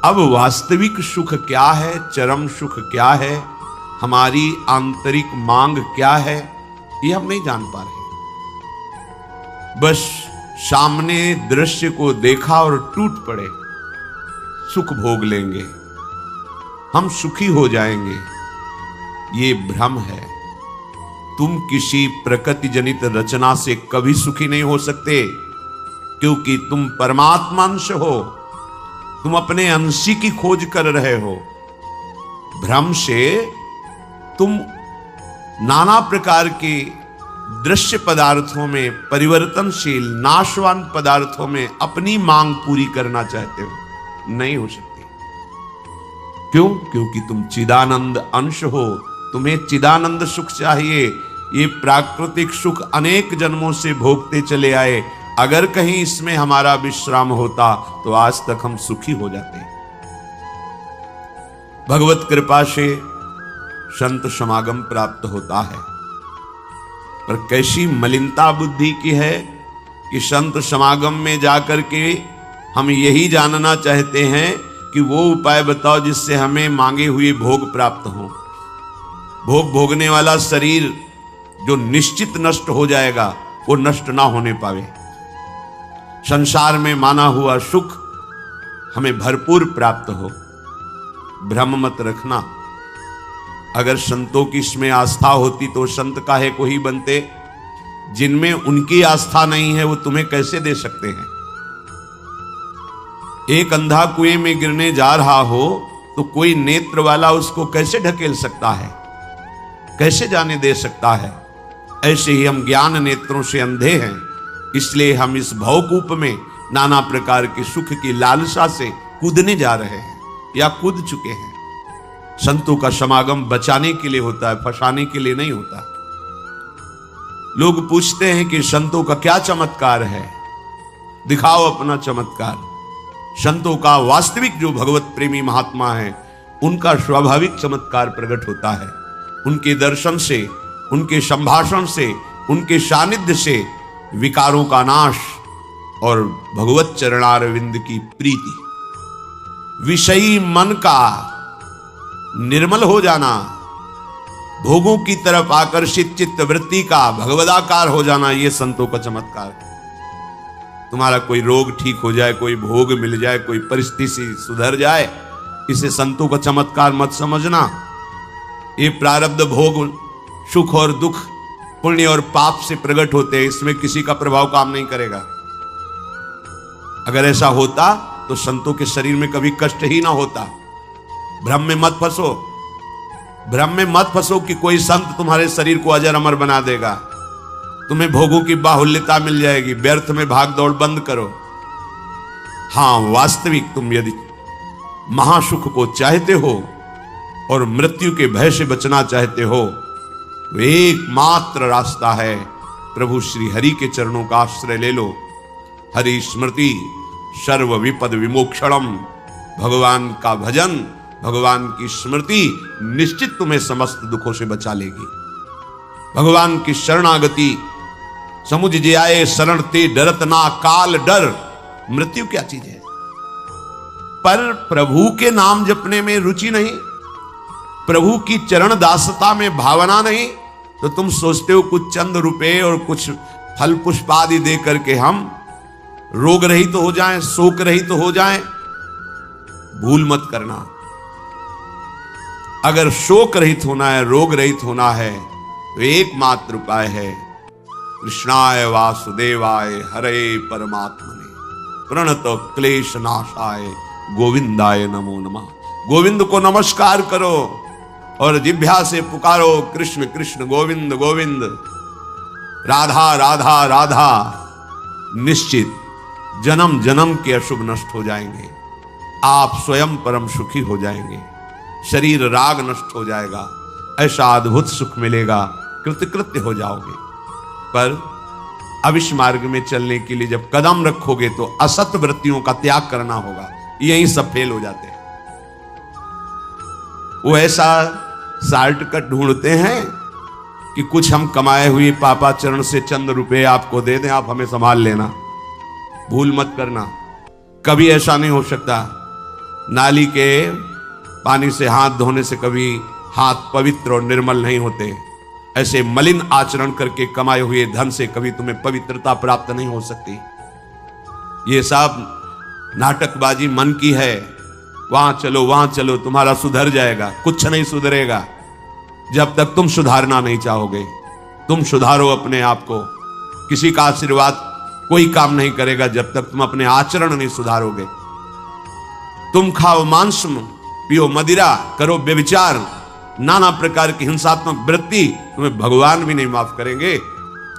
अब वास्तविक सुख क्या है, चरम सुख क्या है, हमारी आंतरिक मांग क्या है, ये हम नहीं जान पा रहे। बस सामने दृश्य को देखा और टूट पड़े, सुख भोग लेंगे, हम सुखी हो जाएंगे। ये भ्रम है। तुम किसी प्रकृति जनित रचना से कभी सुखी नहीं हो सकते, क्योंकि तुम परमात्मा अंश हो, तुम अपने अंशी की खोज कर रहे हो। भ्रम से तुम नाना प्रकार के दृश्य पदार्थों में, परिवर्तनशील नाशवान पदार्थों में अपनी मांग पूरी करना चाहते हो, नहीं हो सकती। क्यों? क्योंकि तुम चिदानंद अंश हो, तुम्हें चिदानंद सुख चाहिए। ये प्राकृतिक सुख अनेक जन्मों से भोगते चले आए, अगर कहीं इसमें हमारा विश्राम होता तो आज तक हम सुखी हो जाते। भगवत कृपा से संत समागम प्राप्त होता है, पर कैसी मलिनता बुद्धि की है कि संत समागम में जाकर के हम यही जानना चाहते हैं कि वो उपाय बताओ जिससे हमें मांगे हुए भोग प्राप्त हो। भोग भोगने वाला शरीर जो निश्चित नष्ट हो जाएगा, वो नष्ट ना होने पावे। संसार में माना हुआ सुख हमें भरपूर प्राप्त हो। भ्रम मत रखना। अगर संतों की इसमें आस्था होती तो संत काहे को ही बनते। जिनमें उनकी आस्था नहीं है वो तुम्हें कैसे दे सकते हैं। एक अंधा कुएं में गिरने जा रहा हो तो कोई नेत्र वाला उसको कैसे ढकेल सकता है, कैसे जाने दे सकता है। ऐसे ही हम ज्ञान नेत्रों से अंधे हैं, इसलिए हम इस भवकूप में नाना प्रकार के सुख की लालसा से कूदने जा रहे हैं या कूद चुके हैं। संतों का समागम बचाने के लिए होता है, फंसाने के लिए नहीं होता। लोग पूछते हैं कि संतों का क्या चमत्कार है, दिखाओ अपना चमत्कार। संतों का वास्तविक जो भगवत प्रेमी महात्मा है, उनका स्वाभाविक चमत्कार प्रकट होता है। उनके दर्शन से, उनके संभाषण से, उनके सानिध्य से विकारों का नाश और भगवत चरणारविंद की प्रीति, विषयी मन का निर्मल हो जाना, भोगों की तरफ आकर्षित चित्त वृत्ति का भगवदाकार हो जाना, ये संतों का चमत्कार है। तुम्हारा कोई रोग ठीक हो जाए, कोई भोग मिल जाए, कोई परिस्थिति सुधर जाए, इसे संतों का चमत्कार मत समझना। ये प्रारब्ध भोग सुख और दुख, पुण्य और पाप से प्रकट होते हैं, इसमें किसी का प्रभाव काम नहीं करेगा। अगर ऐसा होता तो संतों के शरीर में कभी कष्ट ही ना होता। भ्रम में मत फंसो, भ्रम में मत फंसो कि कोई संत तुम्हारे शरीर को अजर अमर बना देगा, तुम्हें भोगों की बाहुल्यता मिल जाएगी। व्यर्थ में भाग दौड़ बंद करो। हां, वास्तविक तुम यदि महासुख को चाहते हो और मृत्यु के भय से बचना चाहते हो तो एकमात्र रास्ता है प्रभु श्री हरि के चरणों का आश्रय ले लो। हरि स्मृति सर्व विपद विमोक्षणम। भगवान का भजन, भगवान की स्मृति निश्चित तुम्हें समस्त दुखों से बचा लेगी। भगवान की शरणागति, समुझ जे आए शरण ते डरत ना काल डर। मृत्यु क्या चीज है? पर प्रभु के नाम जपने में रुचि नहीं, प्रभु की चरण दासता में भावना नहीं, तो तुम सोचते हो कुछ चंद रुपए और कुछ फल पुष्प आदि दे करके हम रोग रहित तो हो जाएं, शोक रहित तो हो जाएं। भूल मत करना। अगर शोक रहित होना है, रोग रहित होना है, तो एकमात्र उपाय है कृष्णाय वासुदेवाय हरे परमात्मने प्रणत क्लेश नाशाय गोविंदाय नमो नमः। गोविंद को नमस्कार करो और जिह्वा से पुकारो कृष्ण कृष्ण गोविंद गोविंद, राधा राधा राधा। निश्चित जन्म जन्म के अशुभ नष्ट हो जाएंगे, आप स्वयं परम सुखी हो जाएंगे, शरीर राग नष्ट हो जाएगा, ऐसा अद्भुत सुख मिलेगा, कृतकृत्य हो जाओगे। पर अब इस मार्ग में चलने के लिए जब कदम रखोगे तो असत वृत्तियों का त्याग करना होगा। यही सब फेल हो जाते हैं। वो ऐसा शॉर्टकट ढूंढते हैं कि कुछ हम कमाए हुए पापा चरण से चंद रुपए आपको दे दें, आप हमें संभाल लेना। भूल मत करना, कभी ऐसा नहीं हो सकता। नाली के पानी से हाथ धोने से कभी हाथ पवित्र और निर्मल नहीं होते, ऐसे मलिन आचरण करके कमाए हुए धन से कभी तुम्हें पवित्रता प्राप्त नहीं हो सकती। ये सब नाटकबाजी मन की है। वहां चलो तुम्हारा सुधर जाएगा। कुछ नहीं सुधरेगा जब तक तुम सुधारना नहीं चाहोगे। तुम सुधारो अपने आप को। किसी का आशीर्वाद कोई काम नहीं करेगा जब तक तुम अपने आचरण नहीं सुधारोगे। तुम खाओ मांस, पियो मदिरा, करो व्यभिचार, नाना प्रकार की हिंसात्मक वृत्ति, तुम्हें भगवान भी नहीं माफ करेंगे,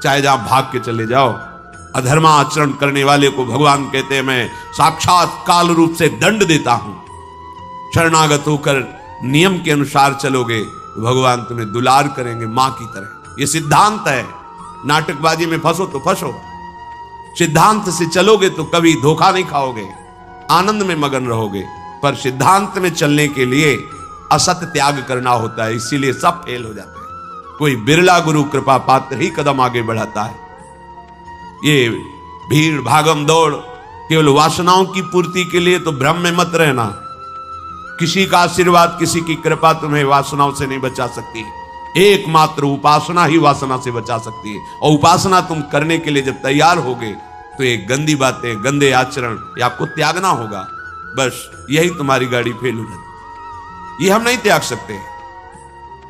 चाहे जहां भाग के चले जाओ। अधर्मा आचरण करने वाले को भगवान कहते हैं मैं साक्षात काल रूप से दंड देता हूं। शरणागत होकर नियम के अनुसार चलोगे तो भगवान तुम्हें दुलार करेंगे मां की तरह। यह सिद्धांत है। नाटकबाजी में फंसो तो फंसो, सिद्धांत से चलोगे तो कभी धोखा नहीं खाओगे, आनंद में मगन रहोगे। पर सिद्धांत में चलने के लिए असत त्याग करना होता है, इसीलिए सब फेल हो जाते हैं। कोई बिरला गुरु कृपा पात्र ही कदम आगे बढ़ाता है। ये भीड़ भागम दौड़ केवल वासनाओं की पूर्ति के लिए तो भ्रम में मत रहना। किसी का आशीर्वाद, किसी की कृपा तुम्हें वासनाओं से नहीं बचा सकती। एकमात्र उपासना ही वासना से बचा सकती है। और उपासना तुम करने के लिए जब तैयार होगे तो ये गंदी बातें, गंदे आचरण ये आपको त्यागना होगा। बस यही तुम्हारी गाड़ी फेल हो जाती। ये हम नहीं त्याग सकते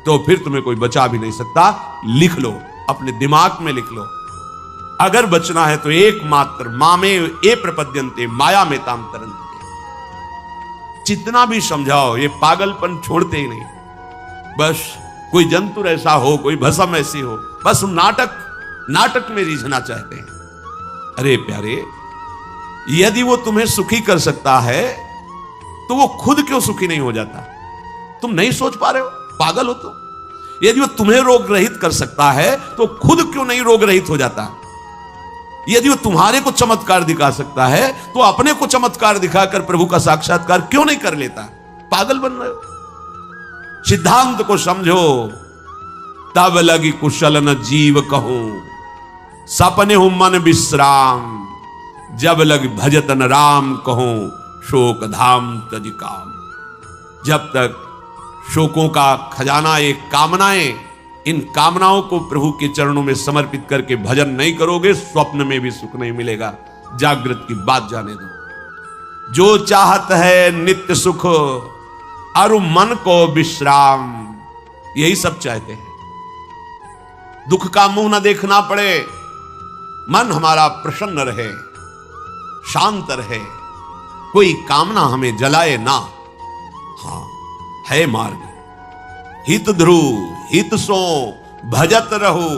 तो फिर तुम्हें कोई बचा भी नहीं सकता। लिख लो, अपने दिमाग में लिख लो। अगर बचना है तो एकमात्र मामे ए प्रपद्यन्ते माया में ताम तरन्ते। जितना भी समझाओ ये पागलपन छोड़ते ही नहीं। बस कोई जंतु ऐसा हो, कोई भस्म ऐसी हो, बस नाटक में रीझना चाहते हैं। अरे प्यारे, यदि वो तुम्हें सुखी कर सकता है तो वो खुद क्यों सुखी नहीं हो जाता? तुम नहीं सोच पा रहे हो? पागल हो तुम। यदि वो तुम्हें रोग रहित कर सकता है तो खुद क्यों नहीं रोग रहित हो जाता? यदि वो तुम्हारे को चमत्कार दिखा सकता है तो अपने को चमत्कार दिखाकर प्रभु का साक्षात्कार क्यों नहीं कर लेता? पागल बन रहे हो। सिद्धांत को समझो। तब लगी कुशल न जीव कहूं, सपने हूं मन विश्राम। जब लग भजत न राम कहूं, शोक धाम तज काम। जब तक शोकों का खजाना एक कामनाएं, इन कामनाओं को प्रभु के चरणों में समर्पित करके भजन नहीं करोगे, स्वप्न में भी सुख नहीं मिलेगा। जागृत की बात जाने दो। जो चाहत है नित्य सुख, अरु मन को विश्राम। यही सब चाहते हैं। दुख का मुंह न देखना पड़े, मन हमारा प्रसन्न रहे, शांत रहे, कोई कामना हमें जलाए ना। हां, है मार्ग। हित ध्रुव हित सो भजत रहो,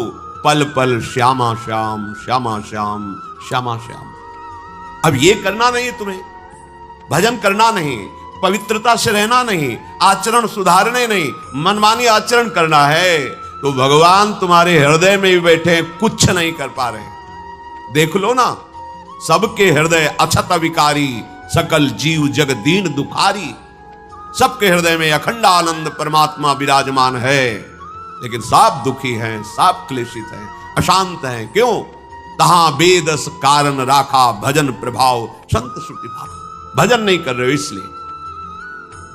पल पल श्यामा श्याम श्यामा श्याम श्यामा श्याम। अब ये करना नहीं है तुम्हें, भजन करना नहीं, पवित्रता से रहना नहीं, आचरण सुधारने नहीं, मनमानी आचरण करना है तो भगवान तुम्हारे हृदय में भी बैठे, कुछ नहीं कर पा रहे। देख लो ना, सबके हृदय अछत विकारी, सकल जीव जग दीन दुखारी। सबके हृदय में अखंड आनंद परमात्मा विराजमान है, लेकिन सब दुखी हैं, सब क्लेशित हैं, अशांत हैं। क्यों? तहां बेदस कारण राखा, भजन प्रभाव संत श्रुति भाव। भजन नहीं कर रहे हो इसलिए।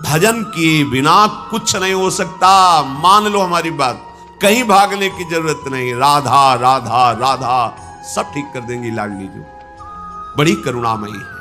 भजन किए बिना कुछ नहीं हो सकता। मान लो हमारी बात, कहीं भागने की जरूरत नहीं। राधा राधा राधा सब ठीक कर देंगी लाडली जो, बड़ी करुणामयी है।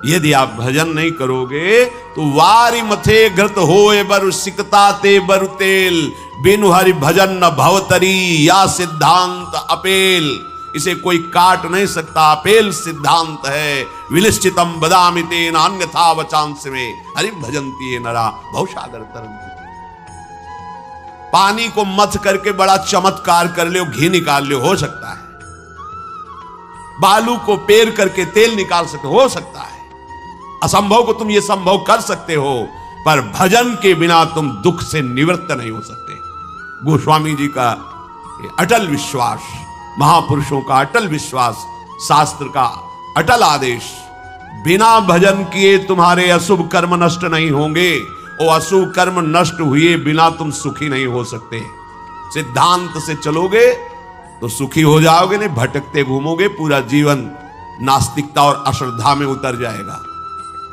यदि आप भजन नहीं करोगे तो वारी मथे घृत होए बरु सिकता ते बरु तेल। बिनु हरि भजन न भवतरी, या सिद्धांत अपेल। इसे कोई काट नहीं सकता, अपेल सिद्धांत है। विलिश्चितम बदामि तेन अन्यथा वचांस में, हरि भजन्ति ये नरा भवसागर तरन्ति। पानी को मथ करके बड़ा चमत्कार कर लो, घी निकाल लो, हो सकता है। बालू को पेर करके तेल निकाल सकते हो सकता है। असंभव को तुम ये संभव कर सकते हो, पर भजन के बिना तुम दुख से निवृत्त नहीं हो सकते। गोस्वामी जी का अटल विश्वास, महापुरुषों का अटल विश्वास, शास्त्र का अटल आदेश, बिना भजन किए तुम्हारे अशुभ कर्म नष्ट नहीं होंगे। और अशुभ कर्म नष्ट हुए बिना तुम सुखी नहीं हो सकते। सिद्धांत से चलोगे तो सुखी हो जाओगे, नहीं भटकते घूमोगे, पूरा जीवन नास्तिकता और अश्रद्धा में उतर जाएगा।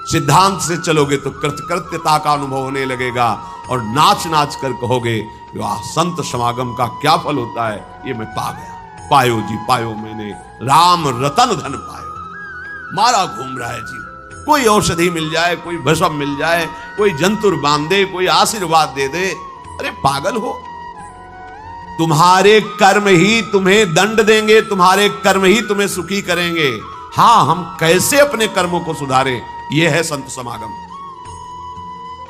सिद्धांत से चलोगे तो कृतकृत्यता का अनुभव होने लगेगा और नाच नाच कर कहोगे वाह, संत समागम का क्या फल होता है, ये मैं पा गया। पायो जी पायो, मैंने राम रतन धन पायो। मारा घूम रहा है जी, कोई औषधि मिल जाए, कोई भस्म मिल जाए, कोई जंतुर बांध दे, कोई आशीर्वाद दे दे। अरे पागल हो, तुम्हारे कर्म ही तुम्हें दंड देंगे, तुम्हारे कर्म ही तुम्हें सुखी करेंगे। हां, हम कैसे अपने कर्मों को सुधारें, यह है संत समागम।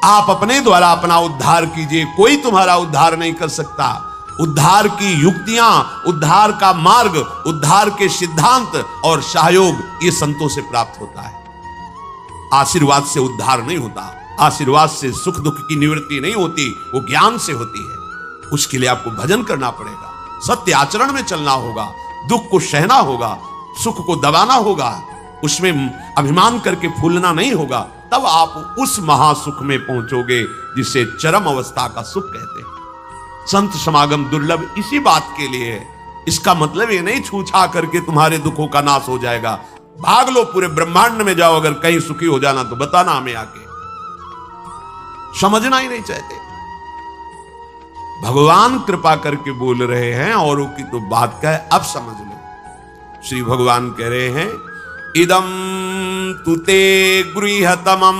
आप अपने द्वारा अपना उद्धार कीजिए, कोई तुम्हारा उद्धार नहीं कर सकता। उद्धार की युक्तियां, उद्धार का मार्ग, उद्धार के सिद्धांत और सहयोग ये संतों से प्राप्त होता है। आशीर्वाद से उद्धार नहीं होता, आशीर्वाद से सुख दुख की निवृत्ति नहीं होती, वो ज्ञान से होती है। उसके लिए आपको भजन करना पड़ेगा, सत्य आचरण में चलना होगा, दुख को सहना होगा, सुख को दबाना होगा, उसमें अभिमान करके फूलना नहीं होगा। तब आप उस महासुख में पहुंचोगे जिसे चरम अवस्था का सुख कहते हैं। संत समागम दुर्लभ इसी बात के लिए है। इसका मतलब ये नहीं छूछा करके तुम्हारे दुखों का नाश हो जाएगा। भाग लो, पूरे ब्रह्मांड में जाओ, अगर कहीं सुखी हो जाना तो बताना हमें आके। समझना ही नहीं चाहते। भगवान कृपा करके बोल रहे हैं, औरों की तो बात का है, अब समझ लो। श्री भगवान कह रहे हैं, इदम तुते गृहतमं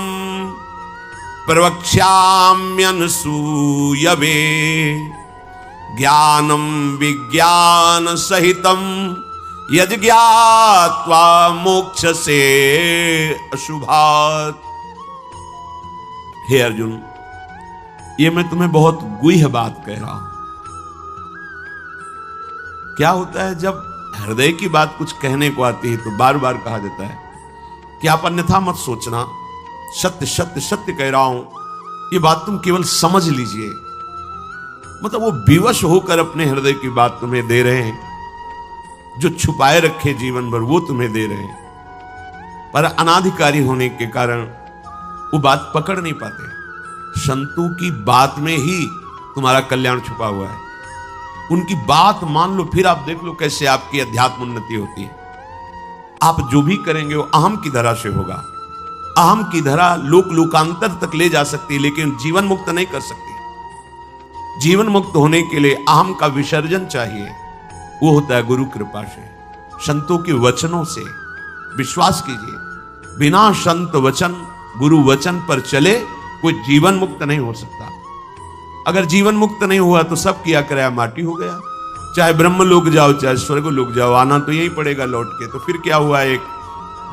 प्रवक्ष्याम्यनसूयवे ज्ञानम विज्ञान सहितम यद ज्ञात्वा मोक्ष से अशुभात्। हे अर्जुन, ये मैं तुम्हें बहुत गुह्य बात कह रहा हूं। क्या होता है जब हृदय की बात कुछ कहने को आती है तो बार बार कहा जाता है कि आप अन्यथा मत सोचना, सत्य सत्य सत्य कह रहा हूं, ये बात तुम केवल समझ लीजिए। मतलब वो विवश होकर अपने हृदय की बात तुम्हें दे रहे हैं, जो छुपाए रखे जीवन भर वो तुम्हें दे रहे हैं, पर अनाधिकारी होने के कारण वो बात पकड़ नहीं पाते। संतों की बात में ही तुम्हारा कल्याण छुपा हुआ है। उनकी बात मान लो, फिर आप देख लो कैसे आपकी अध्यात्म उन्नति होती है। आप जो भी करेंगे वो अहम की धरा से होगा। अहम की धरा लोक लोकांतर तक ले जा सकती है, लेकिन जीवन मुक्त नहीं कर सकती। जीवन मुक्त होने के लिए अहम का विसर्जन चाहिए, वो होता है गुरु कृपा से, संतों के वचनों से। विश्वास कीजिए, बिना संत वचन गुरु वचन पर चले कोई जीवन मुक्त नहीं हो सकता। अगर जीवन मुक्त नहीं हुआ तो सब किया कराया माटी हो गया। चाहे ब्रह्म लोक जाओ, चाहे स्वर्ग लोक जाओ, आना तो यही पड़ेगा लौट के। तो फिर क्या हुआ, एक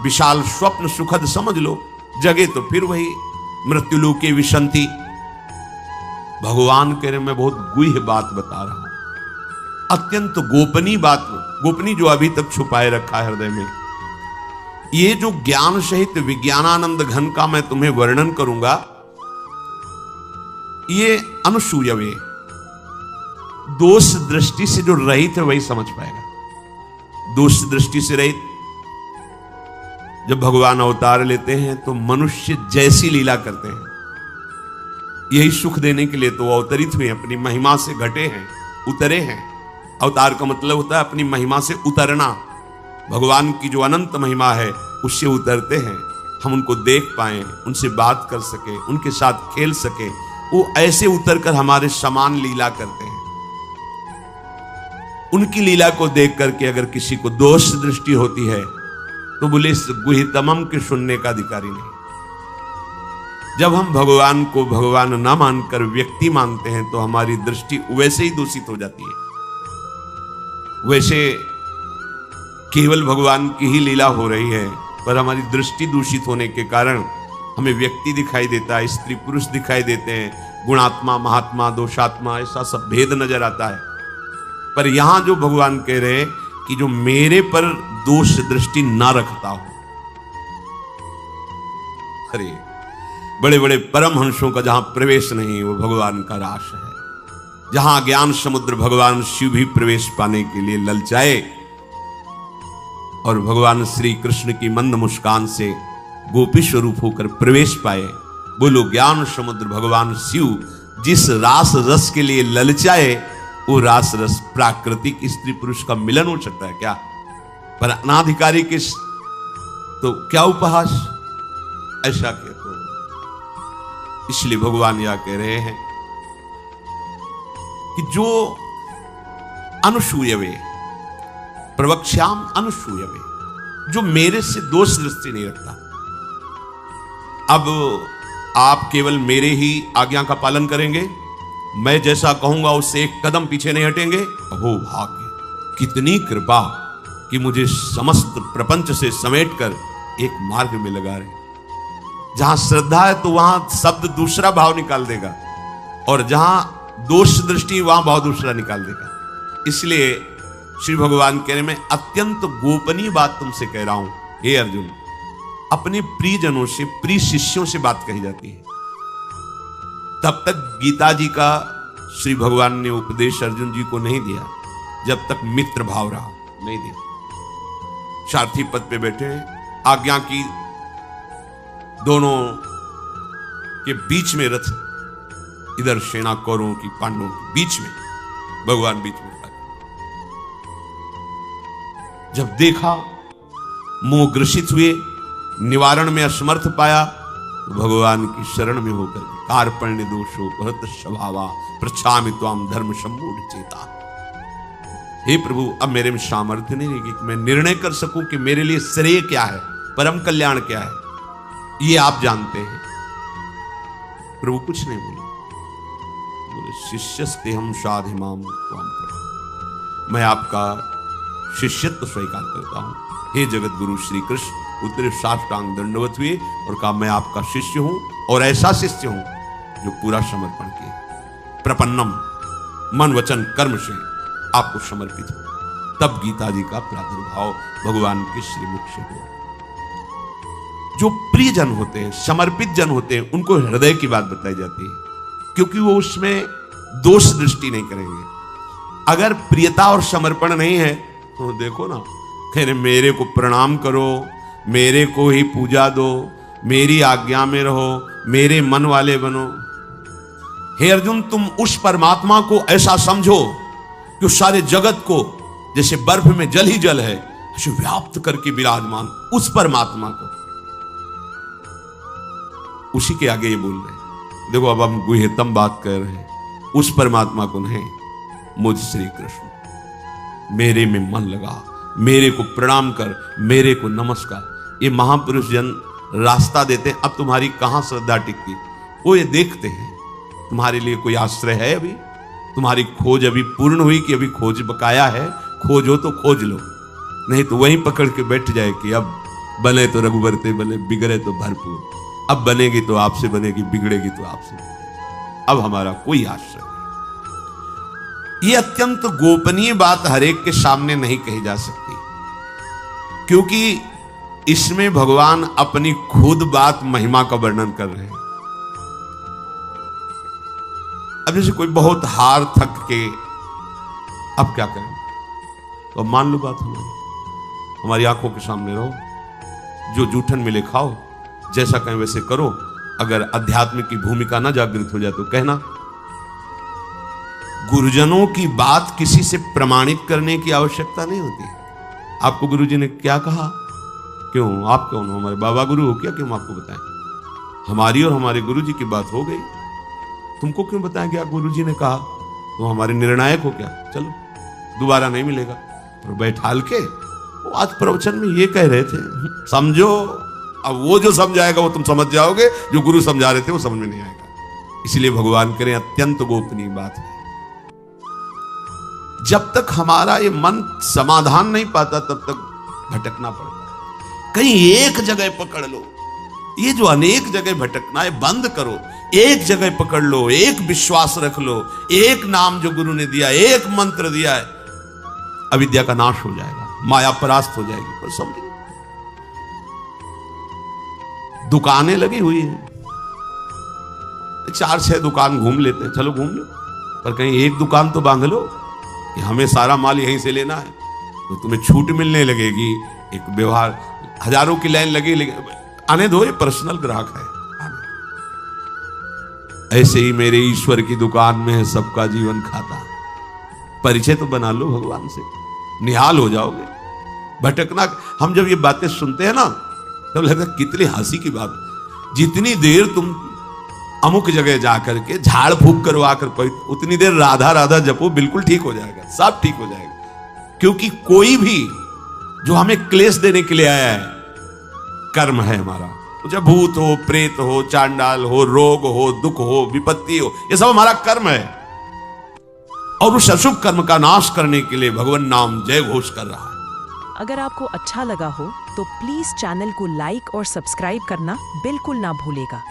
विशाल स्वप्न सुखद समझ लो, जगे तो फिर वही मृत्यु लोक की विसंति। भगवान कह रहे मैं बहुत गुह्य बात बता रहा हूं, अत्यंत गोपनीय बात, गोपनीय जो अभी तक छुपाए रखा है हृदय में। ये जो ज्ञान सहित विज्ञानानंद घन का मैं तुम्हें वर्णन करूंगा, ये अनुसूयवे, दोष दृष्टि से जो रहित है वही समझ पाएगा। दोष दृष्टि से रहित, जब भगवान अवतार लेते हैं तो मनुष्य जैसी लीला करते हैं, यही सुख देने के लिए तो अवतरित हुए, अपनी महिमा से घटे हैं, उतरे हैं। अवतार का मतलब होता है अपनी महिमा से उतरना। भगवान की जो अनंत महिमा है उससे उतरते हैं, हम उनको देख पाए, उनसे बात कर सके, उनके साथ खेल सके। वो ऐसे उतरकर हमारे समान लीला करते हैं। उनकी लीला को देख करके अगर किसी को दोष दृष्टि होती है तो बोले इस गुह्यतमम के सुनने का अधिकारी नहीं। जब हम भगवान को भगवान ना मानकर व्यक्ति मानते हैं तो हमारी दृष्टि वैसे ही दूषित हो जाती है। वैसे केवल भगवान की ही लीला हो रही है, पर हमारी दृष्टि दूषित होने के कारण हमें व्यक्ति दिखाई देता है, स्त्री पुरुष दिखाई देते हैं, गुणात्मा महात्मा दोषात्मा, ऐसा सब भेद नजर आता है। पर यहां जो भगवान कह रहे हैं कि जो मेरे पर दोष दृष्टि ना रखता हो, अरे बड़े बड़े परमहंसों का जहां प्रवेश नहीं वो भगवान का रास है। जहां ज्ञान समुद्र भगवान शिव भी प्रवेश पाने के लिए ललचाए और भगवान श्री कृष्ण की मंद मुस्कान से गोपी स्वरूप होकर प्रवेश पाए। बोलो ज्ञान समुद्र भगवान शिव जिस रास रस के लिए ललचाए, वो रास रस प्राकृतिक स्त्री पुरुष का मिलन हो सकता है क्या? पर अनाधिकारी के तो क्या उपहास, ऐसा कह तो इसलिए भगवान यह कह रहे हैं कि जो अनुसूयवे प्रवक्ष्याम अनुसूयवे, जो मेरे से दोष दृष्टि नहीं रखता। अब आप केवल मेरे ही आज्ञा का पालन करेंगे, मैं जैसा कहूंगा उससे एक कदम पीछे नहीं हटेंगे। अहो भाग्य, कितनी कृपा कि मुझे समस्त प्रपंच से समेटकर एक मार्ग में लगा रहे। जहां श्रद्धा है तो वहां शब्द दूसरा भाव निकाल देगा, और जहां दोष दृष्टि वहां भाव दूसरा निकाल देगा। इसलिए श्री भगवान कह रहे, मैं अत्यंत गोपनीय बात तुमसे कह रहा हूं हे अर्जुन। अपने प्रियजनों से, प्रिय शिष्यों से बात कही जाती है। तब तक गीता जी का श्री भगवान ने उपदेश अर्जुन जी को नहीं दिया जब तक मित्र भाव रहा, नहीं दिया। सारथी पद पे बैठे हैं, आज्ञा की दोनों के बीच में रथ, इधर सेना कौरवों की पांडवों के बीच में, भगवान बीच में। जब देखा मोह ग्रसित हुए, निवारण में असमर्थ पाया, तो भगवान की शरण में होकर कार्पण्य दोषो भरत स्वभावा प्रच्छामि त्वाम धर्म सम्मूढ़ चेता। हे प्रभु, अब मेरे में सामर्थ्य नहीं रहेगी कि मैं निर्णय कर सकूं कि मेरे लिए श्रेय क्या है, परम कल्याण क्या है, ये आप जानते हैं। प्रभु कुछ नहीं बोले, बोले शिष्यस्ते हम साधिमाम त्वाम प्रभु, मैं आपका शिष्यत्व स्वीकार करता हूं। हे जगत गुरु श्री कृष्ण उतरे साष्टांग दंडवत हुए और कहा, मैं आपका शिष्य हूं, और ऐसा शिष्य हूं जो पूरा समर्पण किए, प्रपन्नम मन वचन कर्म से आपको समर्पित हो। तब गीता जी का प्रादुर्भाव भगवान के श्रीमुख से हुआ। जो प्रिय जन होते हैं, समर्पित जन होते हैं, उनको हृदय की बात बताई जाती है, क्योंकि वो उसमें दोष दृष्टि नहीं करेंगे। अगर प्रियता और समर्पण नहीं है तो देखो ना, कह रहे मेरे को प्रणाम करो, मेरे को ही पूजा दो, मेरी आज्ञा में रहो, मेरे मन वाले बनो। हे अर्जुन, तुम उस परमात्मा को ऐसा समझो कि उस सारे जगत को जैसे बर्फ में जल ही जल है ऐसे व्याप्त करके विराजमान उस परमात्मा को, उसी के आगे ये बोल रहे हैं। देखो अब हम गुह्यतम बात कर रहे हैं, उस परमात्मा को नहीं, मुझ श्री कृष्ण, मेरे में मन लगा, मेरे को प्रणाम कर, मेरे को नमस्कार। ये महापुरुष जन रास्ता देते हैं। अब तुम्हारी कहां श्रद्धा टिकती, वो ये देखते हैं तुम्हारे लिए कोई आश्रय है, अभी तुम्हारी खोज अभी पूर्ण हुई कि अभी खोज बकाया है। खोज हो तो खोज लो, नहीं तो वहीं पकड़ के बैठ जाए कि अब बने तो रघुबर ते बने, बिगड़े तो भरपूर। अब बनेगी तो आपसे बनेगी, बिगड़ेगी तो आपसे। अब हमारा कोई आश्रय नहीं। ये अत्यंत गोपनीय बात हरेक के सामने नहीं कही जा सकती, क्योंकि इसमें भगवान अपनी खुद बात महिमा का वर्णन कर रहे हैं। अब जैसे कोई बहुत हार थक के अब क्या करें, तो अब मान लो बात हमारी आंखों के सामने रहो, जो जूठन मिले खाओ, जैसा कहें वैसे करो। अगर अध्यात्म की भूमिका ना जागृत हो जाए तो कहना। गुरुजनों की बात किसी से प्रमाणित करने की आवश्यकता नहीं होती। आपको गुरुजी ने क्या कहा, क्यों आप कौन हो, हमारे बाबा गुरु हो क्या, क्यों आपको बताएं? हमारी और हमारे गुरुजी की बात हो गई, तुमको क्यों बताएं क्या गुरुजी ने कहा? तो हमारे निर्णायक हो क्या, चलो दोबारा नहीं मिलेगा। पर बैठाल के वो आज प्रवचन में ये कह रहे थे, समझो। अब वो जो समझाएगा वो तुम समझ जाओगे, जो गुरु समझा रहे थे वो समझ में नहीं आएगा। इसलिए भगवान करें अत्यंत गोपनीय बात है। जब तक हमारा ये मन समाधान नहीं पाता तब तक भटकना पड़ता है। कहीं एक जगह पकड़ लो, ये जो अनेक जगह भटकना है बंद करो, एक जगह पकड़ लो, एक विश्वास रख लो, एक नाम जो गुरु ने दिया, एक मंत्र दिया है, अविद्या का नाश हो जाएगा, माया परास्त हो जाएगी। पर समझो दुकानें लगी हुई हैं, 4-6 दुकान घूम लेते हैं, चलो घूम लो, पर कहीं एक दुकान तो बांध लो कि हमें सारा माल यहीं से लेना है, तो तुम्हें छूट मिलने लगेगी। एक व्यवहार, हजारों की लाइन लगी, आने दो, ये पर्सनल ग्राहक है। ऐसे ही मेरे ईश्वर की दुकान में है सबका जीवन खाता। परिचय तो बना लो भगवान से, निहाल हो जाओगे। भटकना, हम जब ये बातें सुनते हैं ना तब लगता है कितनी हंसी की बात। जितनी देर तुम अमुक जगह जाकर के झाड़ फूक करवा कर उतनी देर राधा राधा जपो, बिल्कुल ठीक हो जाएगा, सब ठीक हो जाएगा। क्योंकि कोई भी जो हमें क्लेश देने के लिए आया है, कर्म है हमारा। तो जब भूत हो, प्रेत हो, चांडाल हो, रोग हो, दुख हो, विपत्ति हो, ये सब हमारा कर्म है। और उस अशुभ कर्म का नाश करने के लिए भगवान नाम जय घोष कर रहा है। अगर आपको अच्छा लगा हो तो प्लीज चैनल को लाइक और सब्सक्राइब करना बिल्कुल ना भूलेगा।